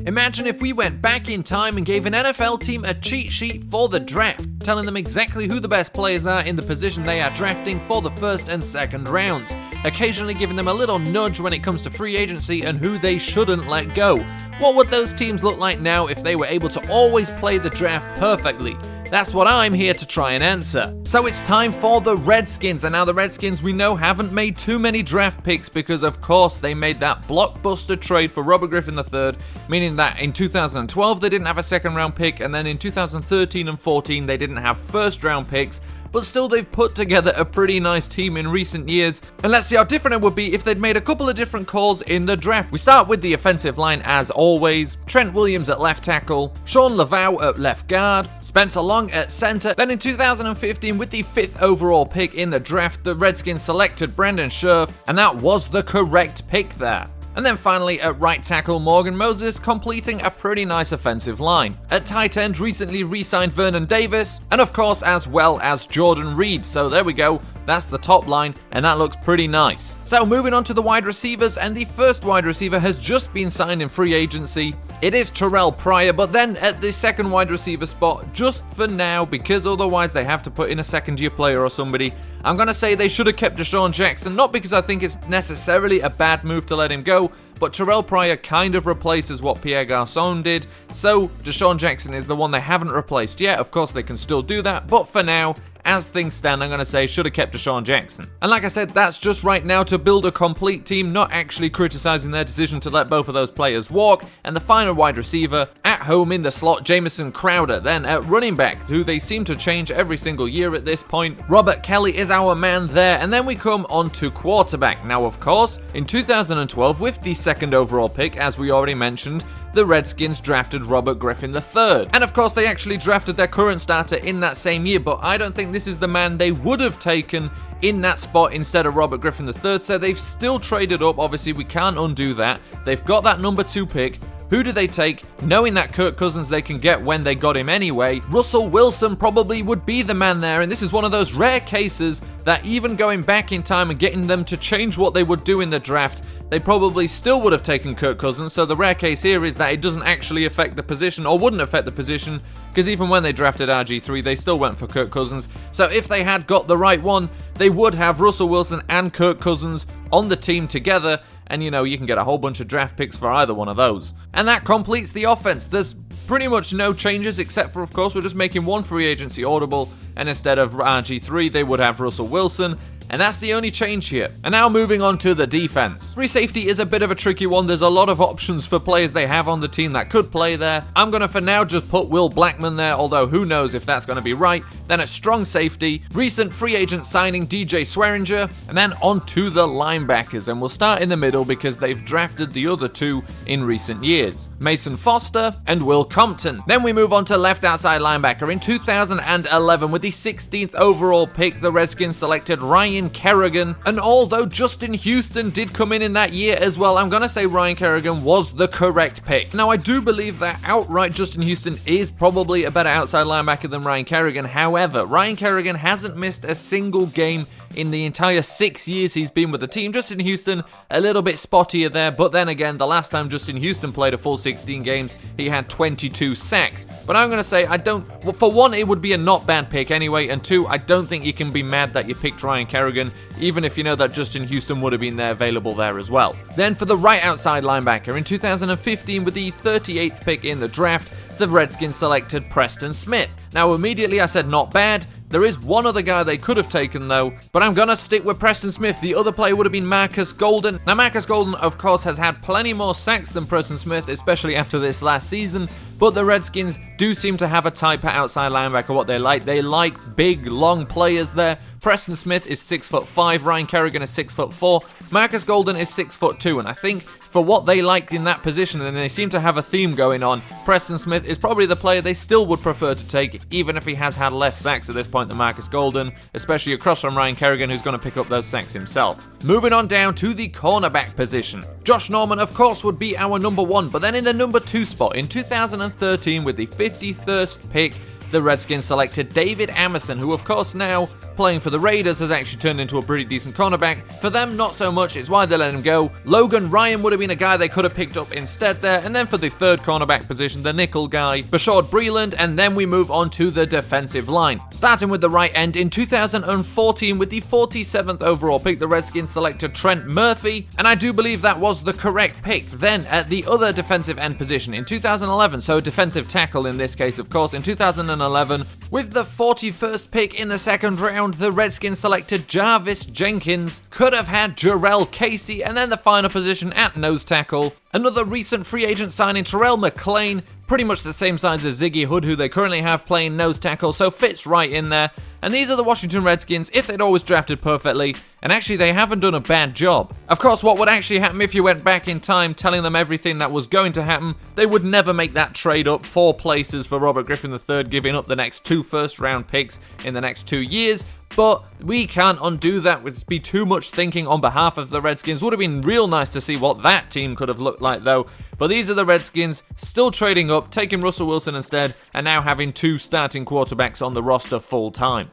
Imagine if we went back in time and gave an NFL team a cheat sheet for the draft, telling them exactly who the best players are in the position they are drafting for the first and second rounds, occasionally giving them a little nudge when it comes to free agency and who they shouldn't let go. What would those teams look like now if they were able to always play the draft perfectly? That's what I'm here to try and answer. So it's time for the Redskins, and now the Redskins we know haven't made too many draft picks because of course they made that blockbuster trade for Robert Griffin III, meaning that in 2012 they didn't have a second round pick, and then in 2013 and 14 they didn't have first round picks. But still, they've put together a pretty nice team in recent years, and let's see how different it would be if they'd made a couple of different calls in the draft. We start with the offensive line as always: Trent Williams at left tackle, Sean Laveau at left guard, Spencer Long at center. Then in 2015, with the 5th overall pick in the draft, the Redskins selected Brandon Scherf, and that was the correct pick there. And then finally at right tackle, Morgan Moses, completing a pretty nice offensive line. At tight end, recently re-signed Vernon Davis, and of course as well as Jordan Reed. So there we go, that's the top line, and that looks pretty nice. So moving on to the wide receivers, and the first wide receiver has just been signed in free agency. It is Terrell Pryor, but then at the second wide receiver spot, just for now, because otherwise they have to put in a second year player or somebody, I'm going to say they should have kept Deshaun Jackson, not because I think it's necessarily a bad move to let him go, but Terrell Pryor kind of replaces what Pierre Garçon did, so Deshaun Jackson is the one they haven't replaced yet. Of course they can still do that, but for now, as things stand, I'm going to say should have kept Deshaun Jackson. And like I said, that's just right now to build a complete team, not actually criticizing their decision to let both of those players walk. And the final wide receiver, at home in the slot, Jamison Crowder. Then at running back, who they seem to change every single year at this point, Robert Kelly is our man there. And then we come on to quarterback. Now, of course, in 2012, with the 2nd overall pick, as we already mentioned, the Redskins drafted Robert Griffin III. And of course, they actually drafted their current starter in that same year, but I don't think this is the man they would have taken in that spot instead of Robert Griffin III, so they've still traded up. Obviously, we can't undo that. They've got that number 2 pick. Who do they take, knowing that Kirk Cousins they can get when they got him anyway? Russell Wilson probably would be the man there, and this is one of those rare cases that even going back in time and getting them to change what they would do in the draft, they probably still would have taken Kirk Cousins. So the rare case here is that it doesn't actually affect the position, or wouldn't affect the position, because even when they drafted RG3, they still went for Kirk Cousins. So if they had got the right one, they would have Russell Wilson and Kirk Cousins on the team together. And you know, you can get a whole bunch of draft picks for either one of those. And that completes the offense. There's pretty much no changes, except for, of course, we're just making one free agency audible, and instead of RG3, they would have Russell Wilson. And that's the only change here. And now moving on to the defense. Free safety is a bit of a tricky one. There's a lot of options for players they have on the team that could play there. I'm going to for now just put Will Blackman there, although who knows if that's going to be right. Then at strong safety, recent free agent signing DJ Swearinger, and then on to the linebackers. And we'll start in the middle because they've drafted the other two in recent years: Mason Foster and Will Compton. Then we move on to left outside linebacker. In 2011, with the 16th overall pick, the Redskins selected Ryan Kerrigan, and although Justin Houston did come in that year as well, I'm gonna say Ryan Kerrigan was the correct pick. Now, I do believe that outright Justin Houston is probably a better outside linebacker than Ryan Kerrigan. However, Ryan Kerrigan hasn't missed a single game in the entire 6 years he's been with the team. Justin Houston, a little bit spottier there, but then again, the last time Justin Houston played a full 16 games, he had 22 sacks. But I'm going to say, well, for one, it would be a not bad pick anyway, and two, I don't think you can be mad that you picked Ryan Kerrigan, even if you know that Justin Houston would have been there available there as well. Then for the right outside linebacker, in 2015, with the 38th pick in the draft, the Redskins selected Preston Smith. Now, immediately I said not bad. There is one other guy they could have taken though, but I'm gonna stick with Preston Smith. The other player would have been Marcus Golden. Now, Marcus Golden, of course, has had plenty more sacks than Preston Smith, especially after this last season, but the Redskins do seem to have a type at outside linebacker what they like. They like big, long players there. Preston Smith is 6'5", Ryan Kerrigan is 6'4", Marcus Golden is 6'2", and I think for what they liked in that position, and they seem to have a theme going on, Preston Smith is probably the player they still would prefer to take, even if he has had less sacks at this point than Marcus Golden, especially across from Ryan Kerrigan, who's going to pick up those sacks himself. Moving on down to the cornerback position. Josh Norman, of course, would be our number one, but then in the number 2 spot in 2013 with the 51st pick, the Redskins selected David Amerson, who of course now, playing for the Raiders, has actually turned into a pretty decent cornerback. For them, not so much, it's why they let him go. Logan Ryan would have been a guy they could have picked up instead there, and then for the third cornerback position, the nickel guy, Bashard Breeland, and then we move on to the defensive line. Starting with the right end, in 2014, with the 47th overall pick, the Redskins selected Trent Murphy, and I do believe that was the correct pick. Then, at the other defensive end position, in 2011, so defensive tackle in this case, of course, in 2011, with the 41st pick in the second round, the Redskins selected Jarvis Jenkins. Could have had Jarrell Casey, and then the final position at nose tackle, another recent free agent signing, Terrell McClain, pretty much the same size as Ziggy Hood, who they currently have playing nose tackle, so fits right in there. And these are the Washington Redskins if they'd always drafted perfectly, and actually they haven't done a bad job. Of course, what would actually happen if you went back in time telling them everything that was going to happen? They would never make that trade up 4 places for Robert Griffin III, giving up the next 2 first-round picks in the next 2 years. But we can't undo that. It would be too much thinking on behalf of the Redskins. Would have been real nice to see what that team could have looked like though. But these are the Redskins, still trading up, taking Russell Wilson instead, and now having 2 starting quarterbacks on the roster full time.